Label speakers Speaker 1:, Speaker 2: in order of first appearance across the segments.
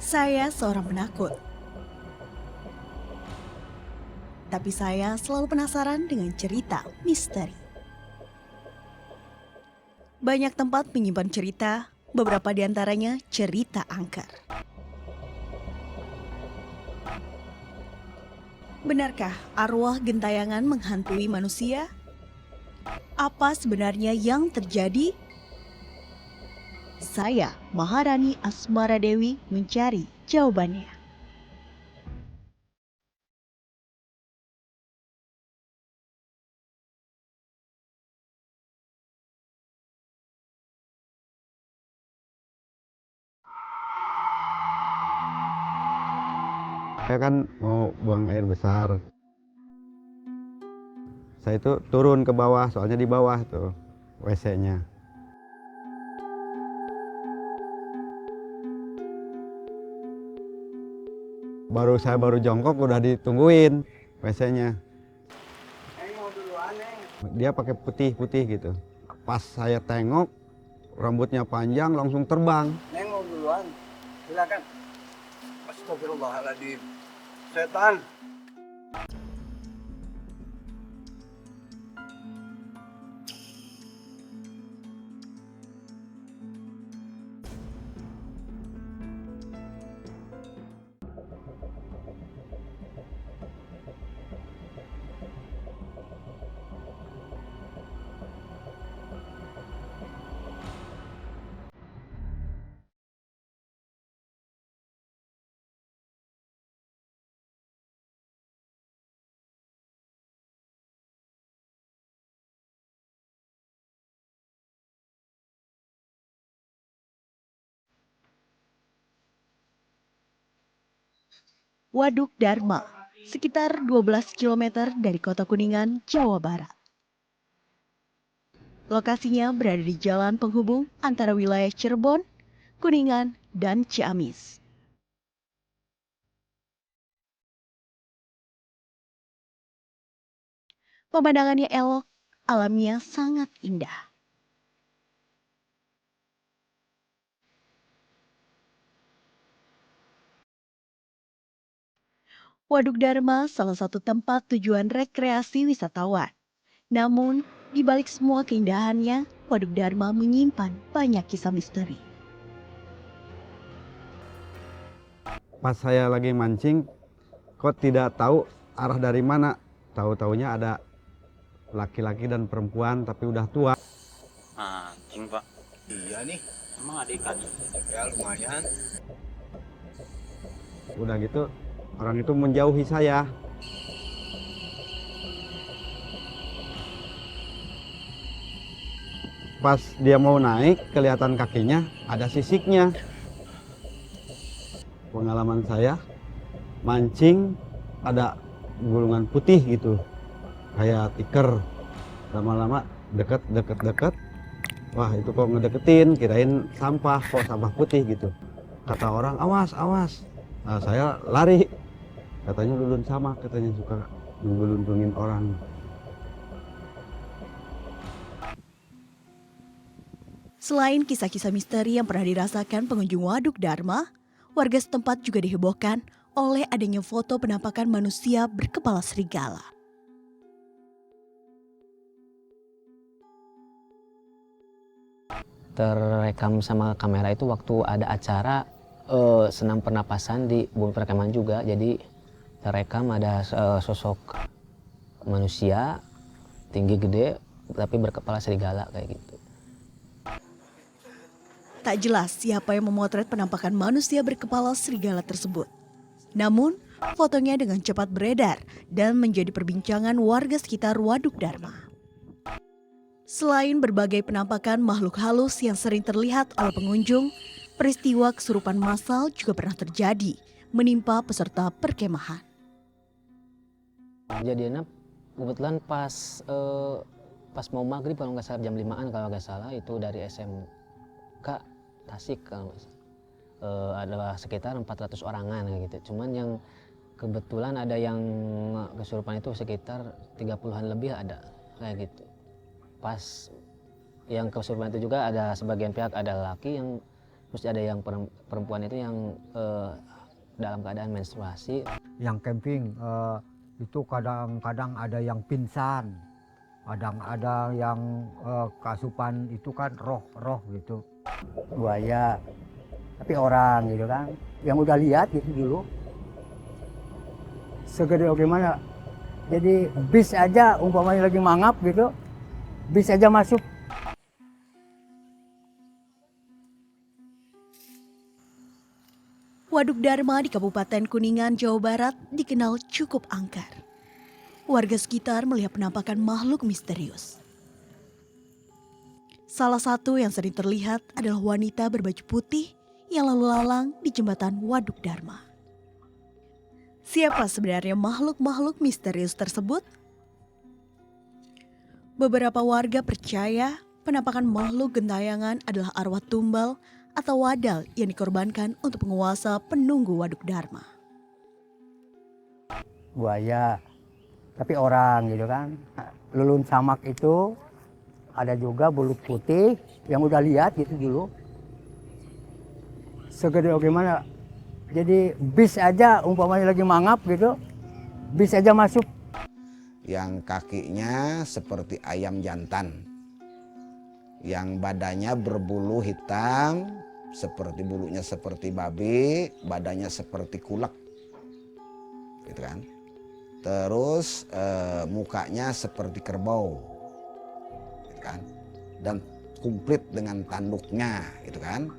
Speaker 1: Saya seorang penakut, tapi saya selalu penasaran dengan cerita misteri. Banyak tempat menyimpan cerita, beberapa di antaranya cerita angker. Benarkah arwah gentayangan menghantui manusia? Apa sebenarnya yang terjadi? Saya, Maharani Asmara Dewi, mencari jawabannya.
Speaker 2: Saya kan mau buang air besar. Saya itu turun ke bawah, soalnya di bawah tuh WC-nya. Saya baru jongkok udah ditungguin WC-nya. Dia pakai putih-putih gitu. Pas saya tengok, rambutnya panjang langsung terbang.
Speaker 3: Nengok duluan, silakan. Astagfirullahaladzim. Setan.
Speaker 1: Waduk Dharma, sekitar 12 km dari Kota Kuningan, Jawa Barat. Lokasinya berada di jalan penghubung antara wilayah Cirebon, Kuningan, dan Ciamis. Pemandangannya elok, alamnya sangat indah. Waduk Dharma salah satu tempat tujuan rekreasi wisatawan. Namun, di balik semua keindahannya, Waduk Dharma menyimpan banyak kisah misteri.
Speaker 2: Pas saya lagi mancing, kok tidak tahu arah dari mana. Tahu-taunya ada laki-laki dan perempuan tapi udah tua.
Speaker 4: Anjing pak,
Speaker 3: Iya nih,
Speaker 4: emang ada ikannya?
Speaker 3: ya lumayan.
Speaker 2: Udah gitu, orang itu menjauhi saya. Pas dia mau naik, kelihatan kakinya ada sisiknya. Pengalaman saya, mancing ada gulungan putih gitu, kayak tiker. Lama-lama deket. Wah itu kok ngedeketin, kirain sampah, kok sampah putih gitu. Kata orang, awas, awas. Nah, saya lari. Katanya lulun sama, katanya suka ngeluntunin orang.
Speaker 1: Selain kisah-kisah misteri yang pernah dirasakan pengunjung Waduk Dharma, warga setempat juga dihebohkan oleh adanya foto penampakan manusia berkepala serigala.
Speaker 5: Terekam sama kamera itu waktu ada acara senam pernapasan di bumi perkemahan juga. Jadi terekam ada sosok manusia tinggi gede tapi berkepala serigala kayak gitu.
Speaker 1: Tak jelas siapa yang memotret penampakan manusia berkepala serigala tersebut. Namun, fotonya dengan cepat beredar dan menjadi perbincangan warga sekitar Waduk Dharma. Selain berbagai penampakan makhluk halus yang sering terlihat oleh pengunjung, peristiwa kesurupan massal juga pernah terjadi menimpa peserta perkemahan.
Speaker 5: Kejadiannya kebetulan pas mau maghrib kalau nggak salah jam 5-an kalau nggak salah itu dari SMK Tasik kalau nggak salah. Ada sekitar 400 orangan kayak gitu. Cuman yang kebetulan ada yang kesurupan itu sekitar 30-an lebih ada kayak gitu. Pas yang kesurupan itu juga ada sebagian pihak ada laki yang Terus ada yang perempuan itu yang dalam keadaan menstruasi.
Speaker 6: Yang camping itu kadang-kadang ada yang pingsan, kadang ada yang keasupan itu kan roh gitu.
Speaker 7: Buaya, tapi orang gitu kan, yang udah lihat gitu dulu. Segede bagaimana, jadi bis aja umpamanya lagi mangap gitu, bis aja masuk.
Speaker 1: Waduk Dharma di Kabupaten Kuningan, Jawa Barat dikenal cukup angker. Warga sekitar melihat penampakan makhluk misterius. Salah satu yang sering terlihat adalah wanita berbaju putih yang lalu lalang di jembatan Waduk Dharma. Siapa sebenarnya makhluk-makhluk misterius tersebut? Beberapa warga percaya penampakan makhluk gentayangan adalah arwah tumbal atau wadal yang dikorbankan untuk penguasa penunggu Waduk Dharma.
Speaker 7: Buaya, tapi orang gitu kan. Lulun samak itu ada juga bulu putih yang udah lihat gitu dulu. Segede bagaimana, jadi bis aja umpamanya lagi mangap gitu, bis aja masuk.
Speaker 8: Yang kakinya seperti ayam jantan, yang badannya berbulu hitam, seperti bulunya seperti babi, badannya seperti kulak, gitu kan. Terus mukanya seperti kerbau, gitu kan. Dan komplit dengan tanduknya, gitu kan.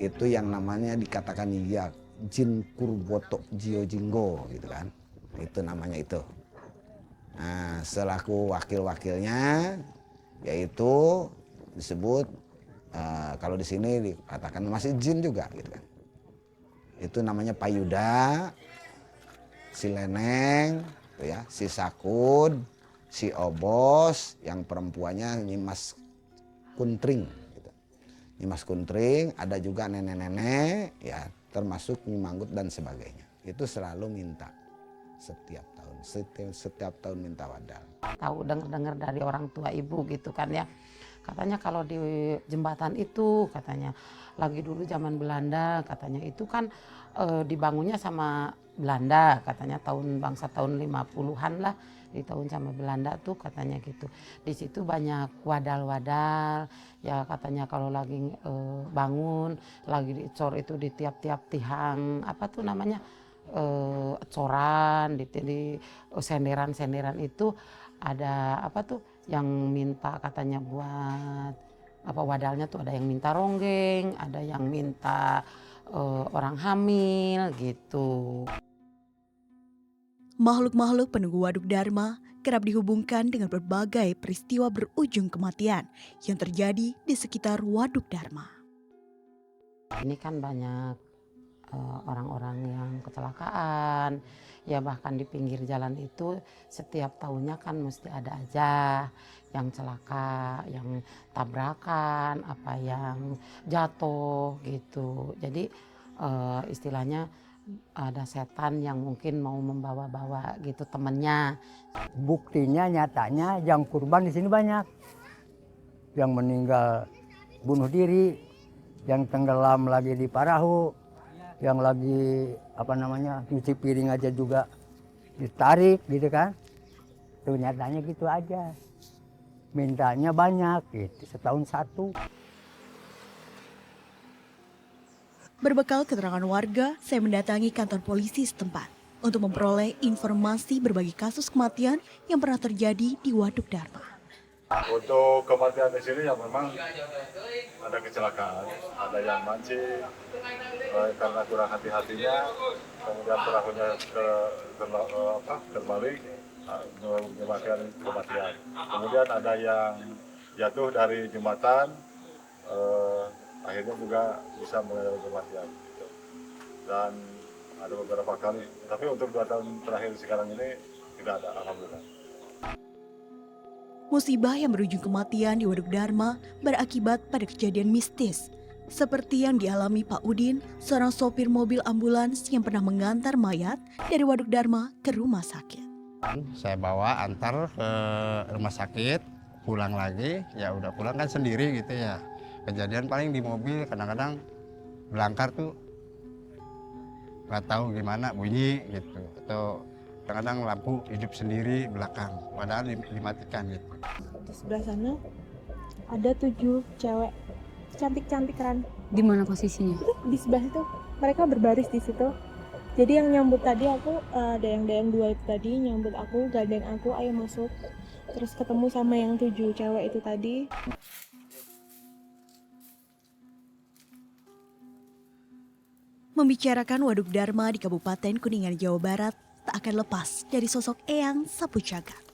Speaker 8: Itu yang namanya dikatakan ya jin kurbotok jio jinggo, gitu kan. Itu namanya itu. Nah, selaku wakil-wakilnya yaitu disebut kalau di sini dikatakan masih jin juga gitu kan. Itu namanya Payuda, si Leneng, gitu ya, si Sakud, si Obos, yang perempuannya Nyimas Kuntring. Gitu. Nyimas Kuntring, ada juga nenek-nenek, ya termasuk Nyi Manggut dan sebagainya. Itu selalu minta setiap tahun minta wadal.
Speaker 9: Tahu dengar dari orang tua ibu gitu kan ya, katanya kalau di jembatan itu katanya lagi dulu zaman Belanda katanya itu kan dibangunnya sama Belanda katanya bangsa tahun 50-an lah, di tahun sama Belanda tuh katanya gitu. Di situ banyak wadal-wadal ya katanya kalau lagi bangun lagi dicor itu di tiap-tiap tihang apa tuh namanya coran di senderan-senderan itu ada apa tuh yang minta katanya buat apa wadalnya tuh ada yang minta ronggeng, ada yang minta orang hamil gitu.
Speaker 1: Makhluk-makhluk penunggu Waduk Dharma kerap dihubungkan dengan berbagai peristiwa berujung kematian yang terjadi di sekitar Waduk Dharma.
Speaker 9: Ini kan banyak orang-orang yang kecelakaan, ya bahkan di pinggir jalan itu setiap tahunnya kan mesti ada aja yang celaka, yang tabrakan, apa yang jatuh gitu. Jadi istilahnya ada setan yang mungkin mau membawa-bawa gitu temennya.
Speaker 7: Buktinya nyatanya yang kurban di sini banyak, yang meninggal bunuh diri, yang tenggelam lagi di perahu, yang lagi apa namanya cuci piring aja juga ditarik gitu kan. Tuh nyatanya gitu aja. Mintanya banyak gitu, setahun satu.
Speaker 1: Berbekal keterangan warga, saya mendatangi kantor polisi setempat untuk memperoleh informasi berbagai kasus kematian yang pernah terjadi di Waduk Dharma.
Speaker 10: Untuk kematian di sini yang memang ada kecelakaan, ada yang mancing karena kurang hati-hatinya, kemudian perahunya terbalik, menyebabkan kematian. Kemudian ada yang jatuh dari jembatan, akhirnya juga bisa mengalami kematian. Dan ada beberapa kali, tapi untuk 2 tahun terakhir sekarang ini tidak ada, alhamdulillah.
Speaker 1: Musibah yang berujung kematian di Waduk Dharma berakibat pada kejadian mistis, seperti yang dialami Pak Udin, seorang sopir mobil ambulans yang pernah mengantar mayat dari Waduk Dharma ke rumah sakit.
Speaker 2: Saya bawa antar ke rumah sakit, pulang lagi, ya udah pulang kan sendiri gitu ya. Kejadian paling di mobil kadang-kadang
Speaker 11: belangkar tuh nggak tahu gimana bunyi gitu, atau kadang-kadang lampu hidup sendiri belakang padahal dimatikan gitu.
Speaker 12: Di sebelah sana ada 7 cewek cantik-cantik kan.
Speaker 13: Di mana posisinya?
Speaker 12: Di sebelah situ. Mereka berbaris di situ. Jadi yang nyambut tadi aku, dayang-dayang 2 itu tadi nyambut aku, gandeng aku, ayo masuk. Terus ketemu sama yang 7 cewek itu tadi.
Speaker 1: Membicarakan Waduk Dharma di Kabupaten Kuningan, Jawa Barat tak akan lepas dari sosok Eyang Sapu Jagat.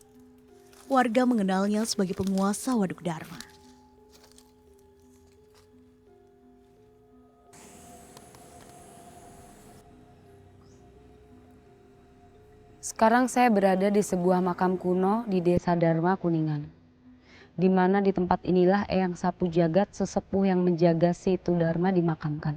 Speaker 1: Warga mengenalnya sebagai penguasa Waduk Dharma.
Speaker 13: Sekarang saya berada di sebuah makam kuno di Desa Dharma, Kuningan. Di mana di tempat inilah Eyang Sapu Jagat, sesepuh yang menjaga Situ Dharma, dimakamkan.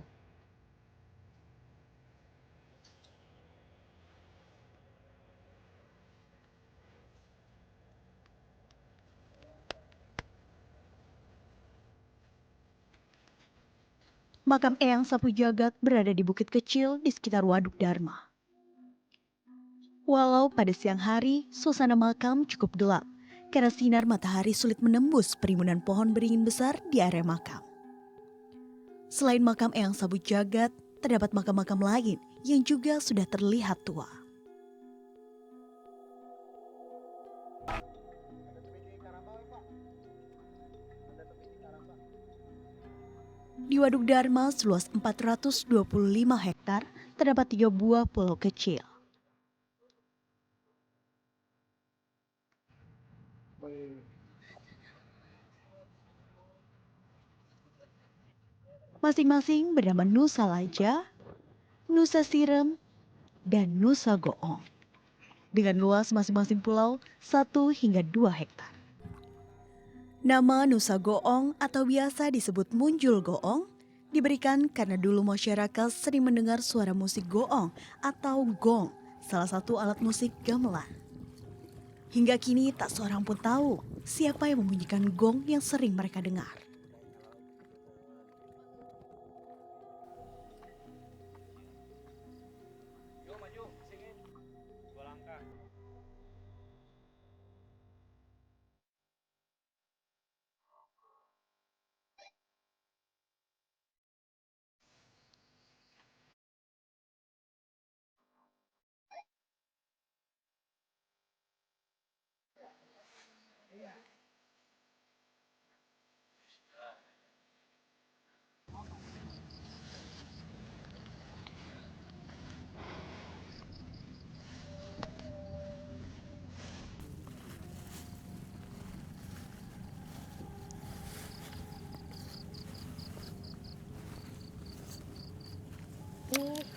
Speaker 1: Makam Eyang Sapu Jagat berada di bukit kecil di sekitar Waduk Dharma. Walau pada siang hari, suasana makam cukup gelap karena sinar matahari sulit menembus perimbunan pohon beringin besar di area makam. Selain makam Eyang Sapu Jagat, terdapat makam-makam lain yang juga sudah terlihat tua. Di Waduk Dharma seluas 425 hektar, terdapat 3 buah pulau kecil. Masing-masing bernama Nusa Laja, Nusa Sirem, dan Nusa Goong. Dengan luas masing-masing pulau 1 hingga 2 hektar. Nama Nusa Goong atau biasa disebut Munjul Goong diberikan karena dulu masyarakat sering mendengar suara musik goong atau gong, salah satu alat musik gamelan. Hingga kini tak seorang pun tahu siapa yang membunyikan gong yang sering mereka dengar.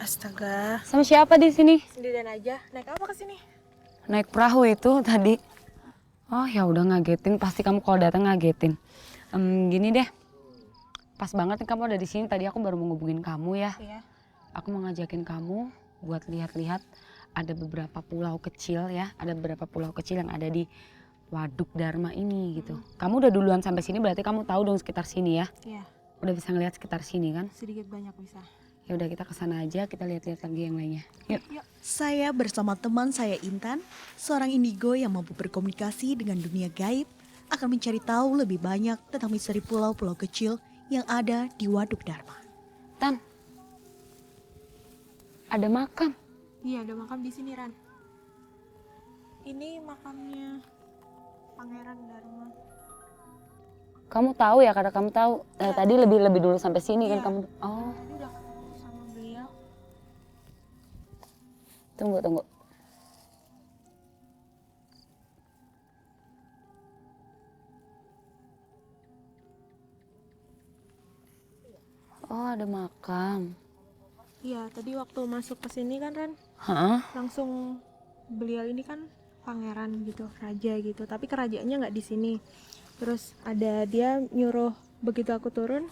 Speaker 12: Astaga.
Speaker 13: Sama siapa di sini?
Speaker 12: Sendirian aja. Naik apa ke sini?
Speaker 13: Naik perahu itu tadi. Oh ya udah, ngagetin. Pasti kamu kalau datang ngagetin. Gini deh. Pas banget nih kamu ada di sini. Tadi aku baru mau ngubungin kamu ya.
Speaker 12: Iya.
Speaker 13: Aku mau ngajakin kamu buat lihat-lihat. Ada beberapa pulau kecil ya. Ada beberapa pulau kecil yang ada di Waduk Dharma ini gitu. Kamu udah duluan sampai sini, berarti kamu tahu dong sekitar sini ya.
Speaker 12: Iya.
Speaker 13: Udah bisa ngeliat sekitar sini kan?
Speaker 12: Sedikit banyak bisa.
Speaker 13: Ya udah, kita kesana aja, kita lihat-lihat lagi yang lainnya. Yuk.
Speaker 1: Saya bersama teman saya Intan, seorang indigo yang mampu berkomunikasi dengan dunia gaib, akan mencari tahu lebih banyak tentang misteri pulau-pulau kecil yang ada di Waduk Dharma.
Speaker 13: Tan, ada makam.
Speaker 12: Iya, ada makam di sini, Ran. Ini makamnya Pangeran Dharma.
Speaker 13: Kamu tahu ya, karena kamu tahu. Tadi lebih dulu sampai sini kan kamu. Oh.
Speaker 12: Tadi udah ketemu sama beliau.
Speaker 13: Tunggu. Oh, ada makam.
Speaker 12: Iya, tadi waktu masuk ke sini kan, Ran.
Speaker 13: Hah?
Speaker 12: Langsung beliau ini kan pangeran gitu, raja gitu. Tapi kerajaannya nggak di sini. Terus ada dia nyuruh, begitu aku turun,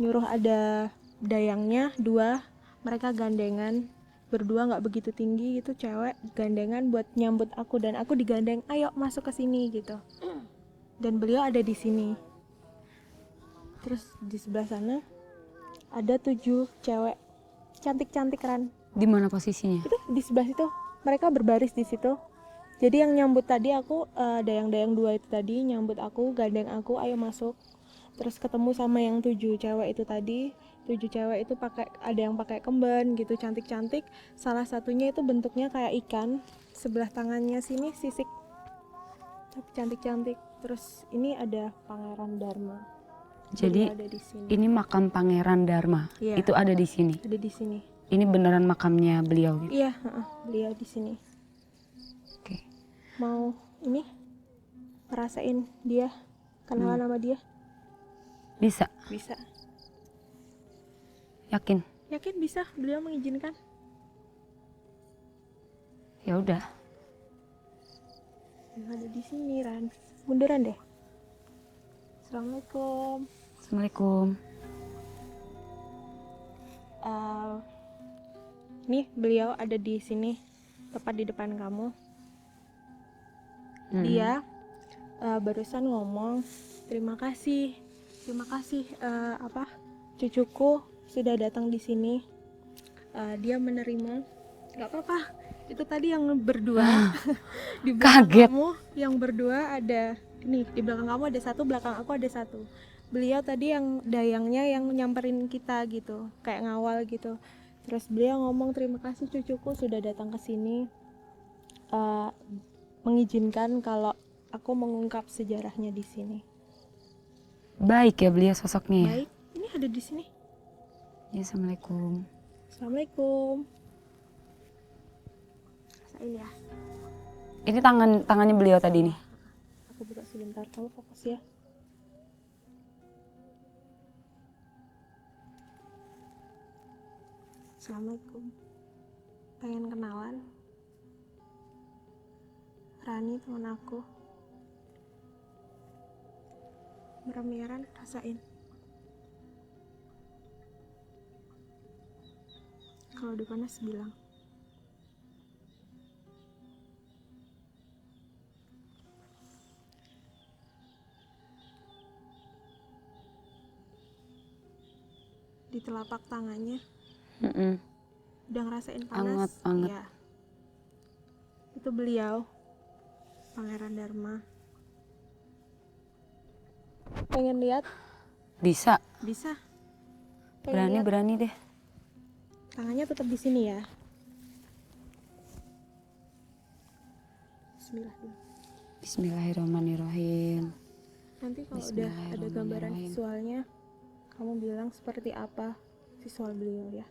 Speaker 12: nyuruh ada dayangnya 2, mereka gandengan berdua, nggak begitu tinggi gitu, cewek gandengan buat nyambut aku, dan aku digandeng, ayo masuk ke sini gitu. Dan beliau ada di sini. Terus di sebelah sana ada 7 cewek cantik-cantik Ran.
Speaker 13: Di mana posisinya?
Speaker 12: Itu di sebelah situ, mereka berbaris di situ. Jadi yang nyambut tadi aku, dayang-dayang 2 itu tadi nyambut aku, gandeng aku, ayo masuk. Terus ketemu sama yang 7 cewek itu tadi. 7 cewek itu ada yang pakai kemben gitu, cantik-cantik. Salah satunya itu bentuknya kayak ikan, sebelah tangannya sini sisik, tapi cantik-cantik. Terus ini ada Pangeran Dharma.
Speaker 13: Jadi
Speaker 12: ada di sini.
Speaker 13: ini makam Pangeran Dharma.
Speaker 12: Iya.
Speaker 13: Itu ada di sini.
Speaker 12: Ada di sini.
Speaker 13: Ini beneran makamnya beliau gitu.
Speaker 12: Iya, beliau di sini.
Speaker 13: Oke.
Speaker 12: Mau ini ngerasain dia, kenalan sama dia?
Speaker 13: Bisa.
Speaker 12: Bisa.
Speaker 13: Yakin?
Speaker 12: Yakin bisa, beliau mengizinkan.
Speaker 13: Ya udah.
Speaker 12: Yang ada di sini Ran. Munduran deh. Assalamualaikum.
Speaker 13: Assalamualaikum.
Speaker 12: Nih beliau ada di sini, tepat di depan kamu. Dia barusan ngomong terima kasih cucuku sudah datang di sini. Dia menerima, nggak apa-apa. Itu tadi yang berdua di belakang
Speaker 13: Kaget.
Speaker 12: kamu, yang berdua ada ini, di belakang kamu ada satu, belakang aku ada satu. Beliau tadi yang dayangnya yang nyamperin kita gitu, kayak ngawal gitu. Terus beliau ngomong terima kasih cucuku sudah datang ke sini, mengizinkan kalau aku mengungkap sejarahnya di sini.
Speaker 13: Baik ya beliau sosoknya ya?
Speaker 12: Baik, ini ada di sini.
Speaker 13: Ya, Assalamualaikum.
Speaker 12: Assalamualaikum. Rasain ya.
Speaker 13: Ini tangannya beliau tadi nih.
Speaker 12: Aku buka sebentar, kamu fokus ya. Assalamualaikum. Pengen kenalan? Rani teman aku. Merem-meran, rasain. Kalau udah panas bilang. Di telapak tangannya udah ngerasain panas.
Speaker 13: Anget.
Speaker 12: Ya. Itu beliau, Pangeran Dharma. Pengen lihat?
Speaker 13: Bisa.
Speaker 12: Bisa. Pengen lihat?
Speaker 13: Berani deh.
Speaker 12: Tangannya tetap di sini ya. Bismillah.
Speaker 13: Bismillahirrahmanirrahim.
Speaker 12: Nanti kalau udah ada gambaran visualnya, kamu bilang seperti apa visual beliau ya.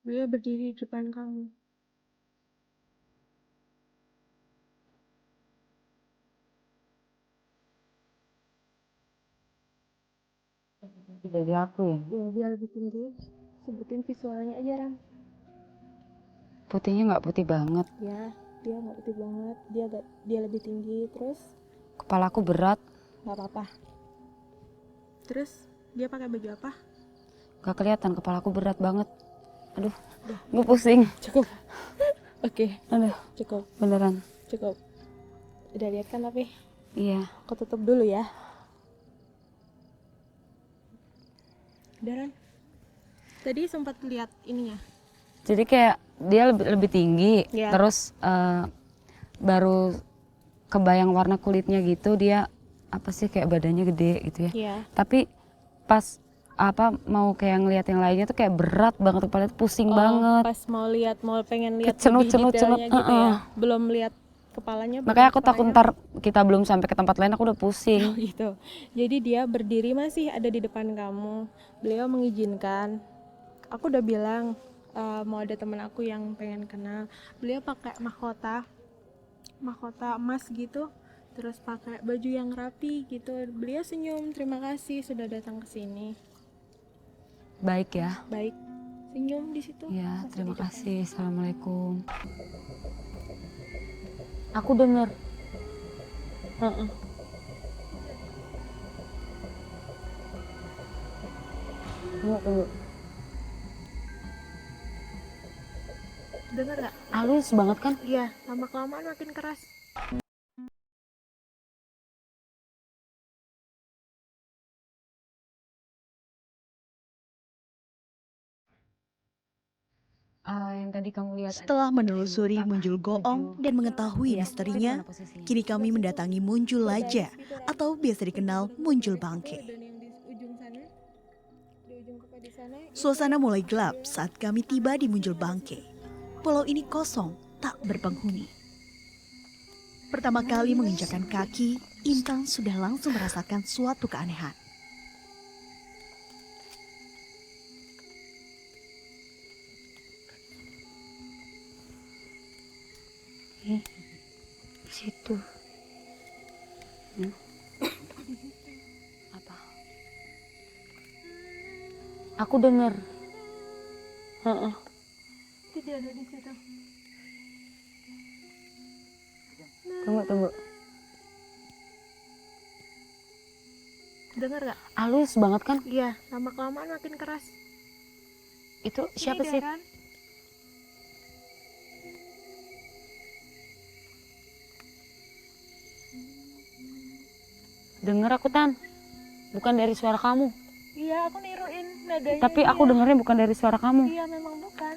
Speaker 12: Beliau berdiri di depan kamu.
Speaker 13: Dari aku ya?
Speaker 12: Ya, dia lebih tinggi. Sebutin visualnya aja, Ram.
Speaker 13: Putihnya nggak putih banget.
Speaker 12: Ya, dia nggak putih banget. Dia lebih tinggi. Terus?
Speaker 13: Kepalaku berat.
Speaker 12: Nggak apa-apa. Terus dia pakai baju apa?
Speaker 13: Gak kelihatan, kepalaku berat banget. Aduh, gue pusing.
Speaker 12: Cukup. Oke.
Speaker 13: Aduh,
Speaker 12: cukup.
Speaker 13: Beneran.
Speaker 12: Cukup. Udah lihat kan tapi?
Speaker 13: Iya.
Speaker 12: Aku tutup dulu ya. Udah, Ran. Tadi sempat lihat ininya.
Speaker 13: Jadi kayak dia lebih tinggi,
Speaker 12: Iya.
Speaker 13: terus baru kebayang warna kulitnya gitu, dia apa sih kayak badannya gede gitu ya.
Speaker 12: Iya.
Speaker 13: Tapi pas mau kayak ngeliat yang lainnya tuh kayak berat banget, kepala tuh pusing banget.
Speaker 12: Pas pengen lihat
Speaker 13: Kecenut,
Speaker 12: lebih
Speaker 13: cenut,
Speaker 12: detailnya gitu ya. Belum lihat kepalanya.
Speaker 13: Makanya aku takut ntar kita belum sampai ke tempat lain aku udah pusing.
Speaker 12: Gitu. Jadi dia berdiri masih ada di depan kamu. Beliau mengizinkan. Aku udah bilang mau ada teman aku yang pengen kenal. Beliau pakai mahkota emas gitu. Terus pakai baju yang rapi gitu. Beliau senyum, terima kasih sudah datang ke sini.
Speaker 13: Baik ya.
Speaker 12: Baik. Senyum di situ.
Speaker 13: Ya, terima kasih. Assalamualaikum. Aku dengar. Heeh. Tunggu.
Speaker 12: Dengar nggak?
Speaker 13: Halus banget kan?
Speaker 12: Iya, lama kelamaan makin keras.
Speaker 13: Yang tadi kamu lihat.
Speaker 1: Setelah menelusuri Munjul Goong dan mengetahui misterinya, kini kami mendatangi Munjul Laja atau biasa dikenal Munjul Bangke.
Speaker 12: Dan yang di ujung sana, di ujung kota di sana.
Speaker 1: Suasana mulai gelap saat kami tiba di Munjul Bangke. Pulau ini kosong, tak berpenghuni. Pertama kali menginjakan kaki, Intan sudah langsung merasakan suatu keanehan.
Speaker 13: Di situ. Apa? Aku dengar. Heeh.
Speaker 12: Tidak ada di situ.
Speaker 13: Tunggu.
Speaker 12: Dengar nggak?
Speaker 13: Halus banget kan?
Speaker 12: Iya, lama kelamaan makin keras.
Speaker 13: Itu siapa sih?
Speaker 12: Kan?
Speaker 13: Dengar aku, Tan. Bukan dari suara kamu.
Speaker 12: Iya, aku niruin nadanya.
Speaker 13: Tapi aku dengarnya bukan dari suara kamu.
Speaker 12: Iya, memang bukan.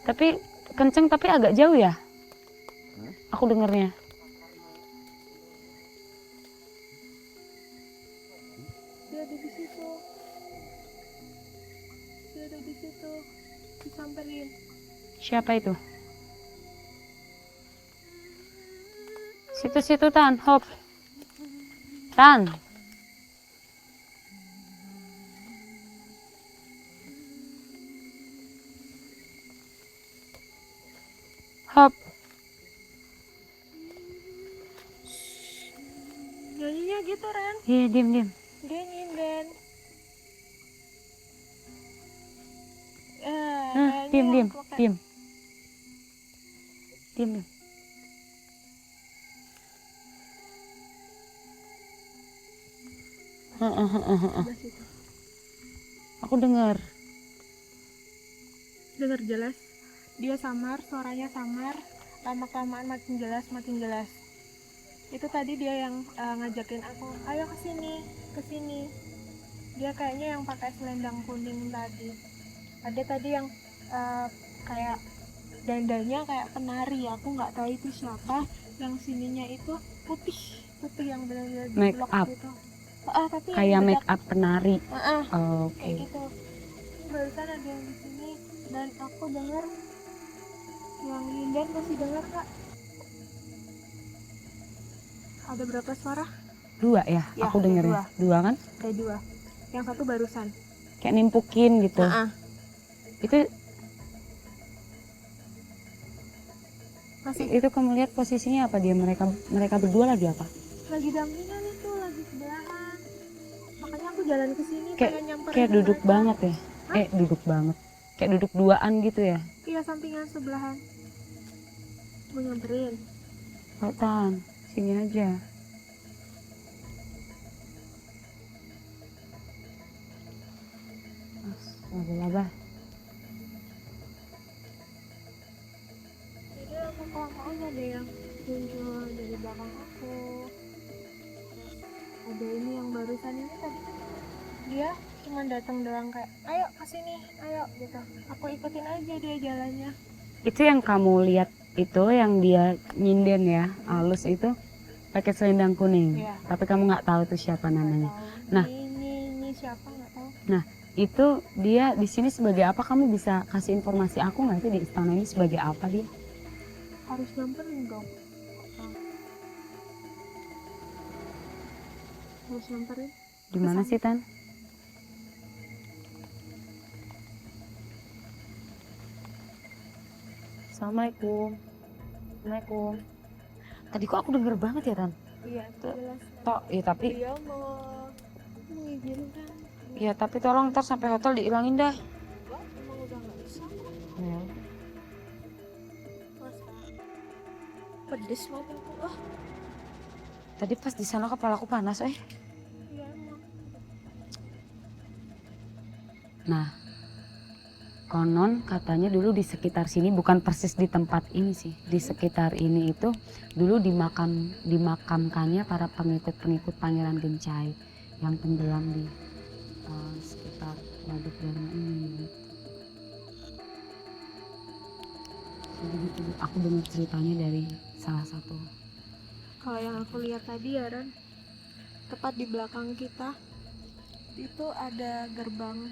Speaker 13: Tapi kenceng tapi agak jauh ya? Aku dengarnya.
Speaker 12: Dia ada di situ. Dia ada di situ. Disamperin.
Speaker 13: Siapa itu? Situ, Tan. Hop. Tan. Hop.
Speaker 12: Nyanyinya gitu, Ren.
Speaker 13: Iya, diam.
Speaker 12: Dia nyinden.
Speaker 13: Diam. Aku dengar.
Speaker 12: Dengar jelas. Dia samar, suaranya samar. Lama kelamaan makin jelas. Itu tadi dia yang ngajakin aku, ayo ke sini. Dia kayaknya yang pakai selendang kuning tadi. Ada tadi yang kayak dandanya kayak penari. Aku nggak tahu itu siapa. Yang sininya itu putih yang benar-benar
Speaker 13: Make
Speaker 12: blok
Speaker 13: up.
Speaker 12: gitu. Tapi
Speaker 13: Kayak make up penari.
Speaker 12: Kayak
Speaker 13: Oke.
Speaker 12: gitu. Barusan ada yang di sini dan aku dengar yang Lindan masih dengar, Kak. Ada berapa suara?
Speaker 13: 2 ya?
Speaker 12: Ya,
Speaker 13: Aku
Speaker 12: ada
Speaker 13: dengarnya. 2 kan?
Speaker 12: Ada 2. Yang satu barusan.
Speaker 13: Kayak nimpukin gitu. Itu
Speaker 12: Masih
Speaker 13: itu kamu lihat posisinya apa dia, mereka berdua lagi apa?
Speaker 12: lagi dampingan itu, lagi sebelahan. Makanya aku jalan ke sini pengen nyamperin
Speaker 13: Kayak duduk
Speaker 12: mereka.
Speaker 13: banget ya. Duduk banget. Kayak duduk duaan gitu ya.
Speaker 12: Iya, sampingan sebelahan. Mau nyamperin.
Speaker 13: Tan, sini aja. Laba-laba.
Speaker 12: Jadi aku kelamaan ada yang muncul dari belakang aku. Ada ini yang barusan ini tadi. Dia cuma datang doang kayak, ayo kesini, ayo gitu. Aku ikutin aja dia jalannya.
Speaker 13: Itu yang kamu lihat itu yang dia nyinden ya, halus itu pakai selendang kuning.
Speaker 12: Iya.
Speaker 13: Tapi kamu nggak tahu itu siapa namanya. Nah,
Speaker 12: Ini siapa nggak tahu.
Speaker 13: Nah, itu dia di sini sebagai apa? Kamu bisa kasih informasi aku nggak sih di istana ini sebagai apa dia?
Speaker 12: Harus nyamperin dong. Harus nyamperin.
Speaker 13: Di mana sih, Tan? Assalamualaikum. Assalamualaikum. Tadi kok aku denger banget ya, Tan?
Speaker 12: Iya, jelas.
Speaker 13: Ya tapi
Speaker 12: Dia mau mengizinkan.
Speaker 13: ya tapi tolong ntar sampai hotel dihilangin dah.
Speaker 12: Emang udah nggak bisa.
Speaker 13: Ya.
Speaker 12: pedes mataku. Ah,
Speaker 13: Tadi pas di sana kepalaku panas,
Speaker 12: iya emang.
Speaker 13: Nah, konon katanya dulu di sekitar sini, bukan persis di tempat ini sih, di sekitar ini itu dulu dimakamkannya para pengikut-pengikut Pangeran Gencai yang tenggelam di sekitar Waduk Dharma ini. Jadi gitu, aku dengar ceritanya dari salah satu.
Speaker 12: Kalau yang aku lihat tadi ya Ran, tepat di belakang kita itu ada gerbang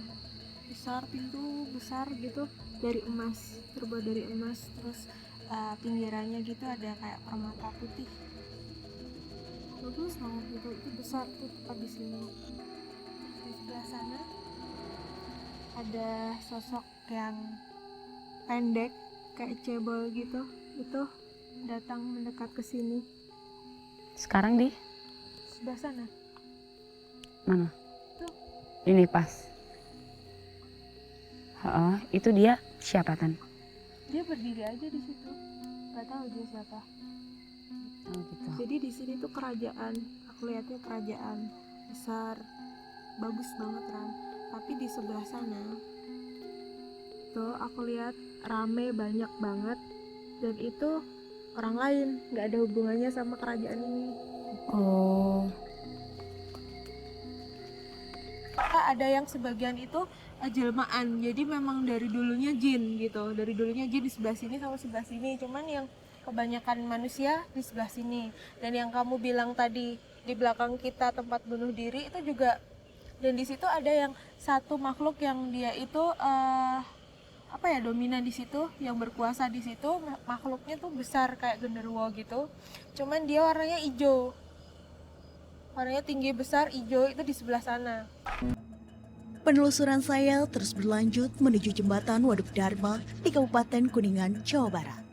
Speaker 12: besar, pintu besar gitu dari emas, terbuat dari emas. Terus pinggirannya gitu ada kayak permata putih, bagus banget gitu. Itu besar tuh tepat di sini. Di sebelah sana ada sosok yang pendek kayak cebol gitu, itu datang mendekat ke sini.
Speaker 13: Sekarang di
Speaker 12: Sebelah sana
Speaker 13: mana?
Speaker 12: tuh.
Speaker 13: Ini pas. Itu dia siapa Tan?
Speaker 12: Dia berdiri aja di situ, nggak tahu dia siapa.
Speaker 13: Oh, gitu.
Speaker 12: Jadi di sini tuh kerajaan, aku lihatnya kerajaan besar, bagus banget Ran. Tapi di sebelah sana tuh aku lihat rame banyak banget, dan itu orang lain, nggak ada hubungannya sama kerajaan ini.
Speaker 13: Oh.
Speaker 12: Ada yang sebagian itu jelmaan, jadi memang dari dulunya jin gitu, dari dulunya jin di sebelah sini sama sebelah sini, cuman yang kebanyakan manusia di sebelah sini. Dan yang kamu bilang tadi di belakang kita tempat bunuh diri itu juga, dan di situ ada yang satu makhluk yang dia itu dominan di situ, yang berkuasa di situ. Makhluknya tuh besar kayak genderuwo gitu, cuman dia warnanya hijau, warnanya tinggi besar hijau, itu di sebelah sana.
Speaker 1: Penelusuran saya terus berlanjut menuju jembatan Waduk Dharma di Kabupaten Kuningan, Jawa Barat.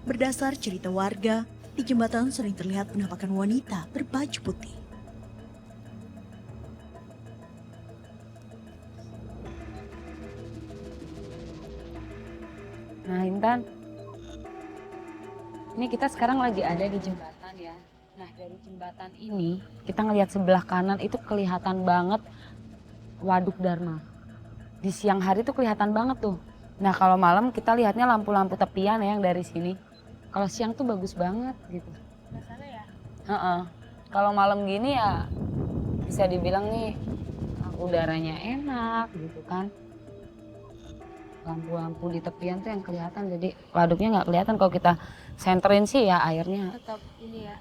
Speaker 1: Berdasar cerita warga, di jembatan sering terlihat penampakan wanita berbaju putih.
Speaker 13: Nah Intan, ini kita sekarang lagi ada di jembatan ya. Nah dari jembatan ini kita ngelihat sebelah kanan itu kelihatan banget Waduk Dharma. Di siang hari tuh kelihatan banget tuh. Nah kalau malam kita lihatnya lampu-lampu tepian ya yang dari sini. Kalau siang tuh bagus banget gitu.
Speaker 12: Sebelah sana ya?
Speaker 13: Kalau malam gini ya bisa dibilang nih udaranya enak gitu kan. Lampu-lampu di tepian tuh yang kelihatan, jadi waduknya nggak kelihatan kalau kita senterin sih ya airnya.
Speaker 12: Tetap ini ya.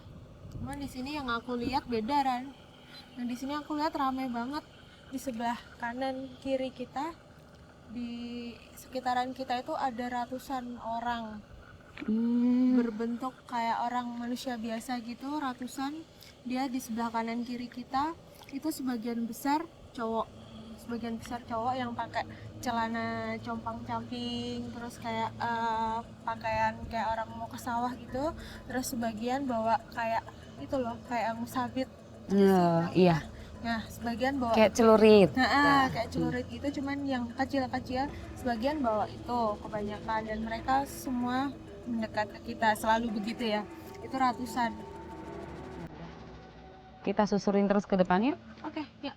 Speaker 12: Cuman di sini yang aku lihat beda Ran. Nah di sini aku lihat ramai banget. Di sebelah kanan kiri kita, di sekitaran kita itu ada ratusan orang. Berbentuk kayak orang manusia biasa gitu, ratusan. Dia di sebelah kanan kiri kita itu sebagian besar cowok. Sebagian besar cowok yang pakai celana compang-camping, terus kayak pakaian kayak orang mau ke sawah gitu. Terus sebagian bawa kayak itu loh, kayak musabit.
Speaker 13: Iya.
Speaker 12: Nah, sebagian bawa
Speaker 13: kayak celurit.
Speaker 12: Kayak celurit gitu, cuman yang kecil-kecil sebagian bawa itu kebanyakan, dan mereka semua mendekat ke kita, selalu begitu ya. Itu ratusan.
Speaker 13: Kita susurin terus ke depannya.
Speaker 12: Oke, ya.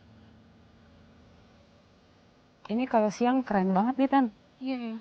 Speaker 13: Ini kalau siang keren banget nih Tan.
Speaker 12: Iya ya.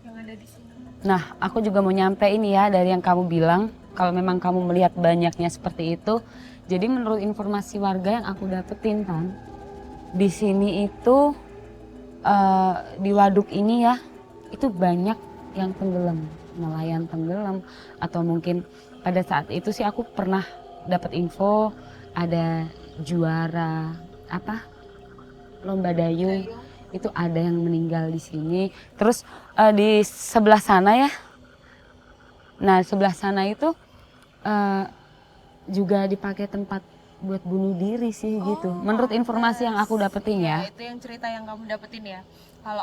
Speaker 12: Yang ada di sini.
Speaker 13: Nah, aku juga mau nyampe ini ya dari yang kamu bilang. kalau memang kamu melihat banyaknya seperti itu. Jadi menurut informasi warga yang aku dapetin kan, di sini itu di waduk ini ya, itu banyak yang tenggelam, nelayan tenggelam, atau mungkin pada saat itu sih aku pernah dapat info ada juara apa lomba dayung, itu ada yang meninggal di sini. Terus di sebelah sana ya, nah sebelah sana itu juga dipakai tempat buat bunuh diri sih gitu. Menurut informasi yang aku dapetin ya.
Speaker 12: Itu yang cerita yang kamu dapetin ya. Kalau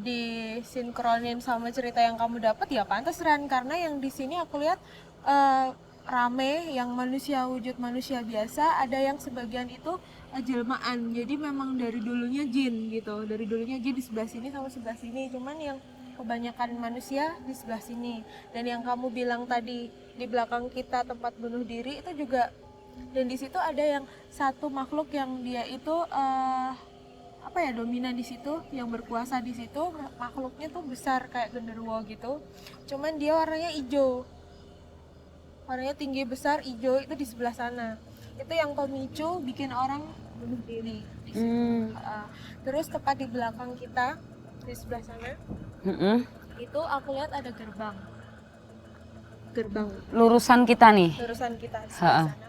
Speaker 12: disinkronin sama cerita yang kamu dapet ya pantas Ran, karena yang di sini aku lihat rame yang manusia wujud manusia biasa, ada yang sebagian itu jelmaan. Jadi memang dari dulunya jin gitu. Dari dulunya jin di sebelah sini sama sebelah sini. Cuman yang kebanyakan manusia di sebelah sini. Dan yang kamu bilang tadi di belakang kita tempat bunuh diri itu juga, dan di situ ada yang satu makhluk yang dia itu apa ya, dominan di situ, yang berkuasa di situ. Makhluknya tuh besar kayak genderuwo gitu, cuman dia warnanya hijau, warnanya tinggi besar hijau, itu di sebelah sana. Itu yang pemicu bikin orang bunuh diri di situ. Terus tepat di belakang kita di sebelah sana itu aku lihat ada gerbang
Speaker 13: Lurusan kita nih.
Speaker 12: lurusan kita di sebelah sana.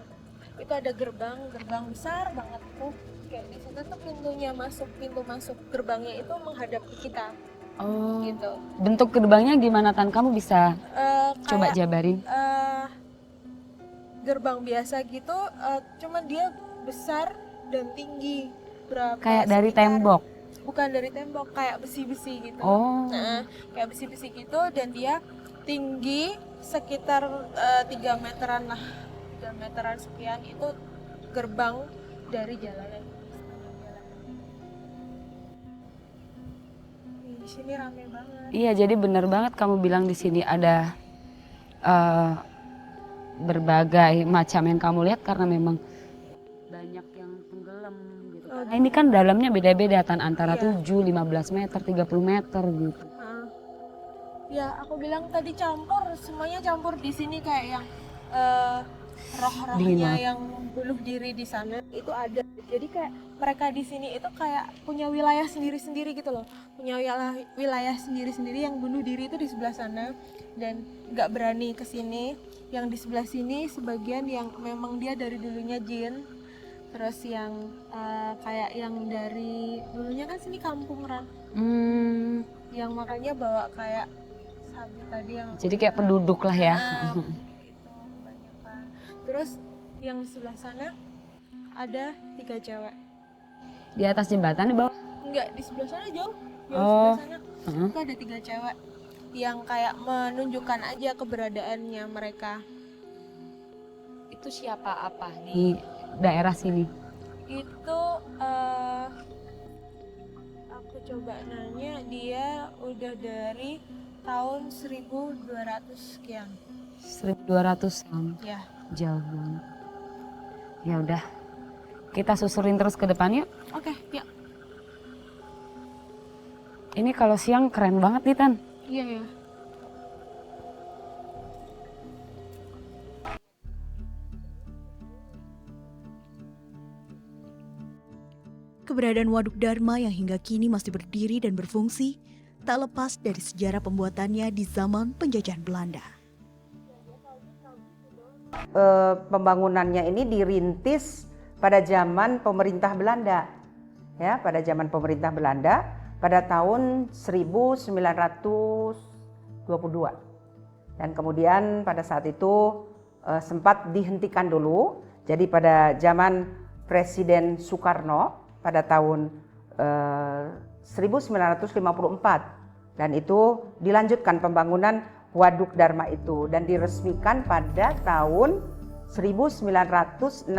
Speaker 12: Itu ada gerbang besar banget itu, kayak di situ tuh pintu masuk gerbangnya itu menghadap ke kita. Gitu.
Speaker 13: Bentuk gerbangnya gimana Tan? Kamu bisa coba jabarin?
Speaker 12: Gerbang biasa gitu, cuman dia besar dan tinggi.
Speaker 13: Kayak dari tembok?
Speaker 12: Bukan dari tembok, kayak besi-besi gitu. Nah, kayak besi-besi gitu, dan dia tinggi sekitar 3 meteran lah. 3 meteran sekian, itu gerbang dari jalanan. Di sini rame banget.
Speaker 13: Iya, jadi benar banget kamu bilang di sini ada berbagai macam yang kamu lihat, karena memang banyak yang tenggelam gitu. Karena ini kan dalamnya beda-beda Tan, antara 7, 15 meter, 30 meter gitu.
Speaker 12: Ya, aku bilang tadi campur, semuanya campur di sini, kayak yang roh-rohnya yang bunuh diri di sana itu ada. Jadi kayak mereka di sini itu kayak punya wilayah sendiri-sendiri gitu loh. Punya wilayah sendiri-sendiri, yang bunuh diri itu di sebelah sana dan nggak berani ke sini. Yang di sebelah sini sebagian yang memang dia dari dulunya jin. Terus yang kayak yang dari dulunya kan sini kampung Ran. Yang makanya bawa kayak sapi tadi yang.
Speaker 13: Jadi kayak penduduk lah ya.
Speaker 12: Terus yang sebelah sana ada 3 cewek.
Speaker 13: Di atas jembatan di bawah?
Speaker 12: Enggak, di sebelah sana jauh. Sebelah sana itu ada 3 cewek yang kayak menunjukkan aja keberadaannya mereka.
Speaker 13: Itu siapa apa di daerah sini?
Speaker 12: Itu aku coba nanya, dia udah dari tahun 1200 sekian.
Speaker 13: 1200-an?
Speaker 12: Ya.
Speaker 13: Jauh banget. Ya udah, kita susurin terus ke depan yuk.
Speaker 12: Oke, yuk.
Speaker 13: Ini kalau siang keren banget nih Tan.
Speaker 12: Iya ya.
Speaker 1: Keberadaan Waduk Dharma yang hingga kini masih berdiri dan berfungsi tak lepas dari sejarah pembuatannya di zaman penjajahan Belanda.
Speaker 14: Pembangunannya ini dirintis pada zaman pemerintah Belanda, ya, pada zaman pemerintah Belanda pada tahun 1922, dan kemudian pada saat itu sempat dihentikan dulu. Jadi pada zaman Presiden Soekarno pada tahun 1954, dan itu dilanjutkan pembangunan Waduk Dharma itu dan diresmikan pada tahun 1961.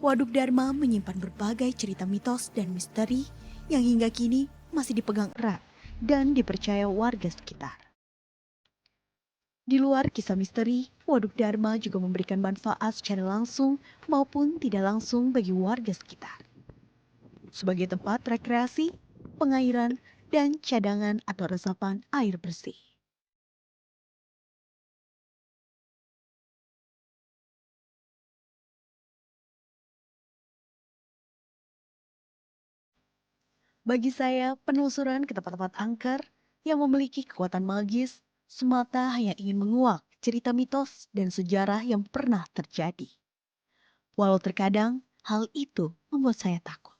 Speaker 1: Waduk Dharma menyimpan berbagai cerita mitos dan misteri yang hingga kini masih dipegang erat dan dipercaya warga sekitar. Di luar kisah misteri, Waduk Dharma juga memberikan manfaat secara langsung maupun tidak langsung bagi warga sekitar. Sebagai tempat rekreasi, pengairan, dan cadangan atau resapan air bersih. Bagi saya, penelusuran ke tempat-tempat angker yang memiliki kekuatan magis semata hanya ingin menguak cerita mitos dan sejarah yang pernah terjadi. Walau terkadang hal itu membuat saya takut.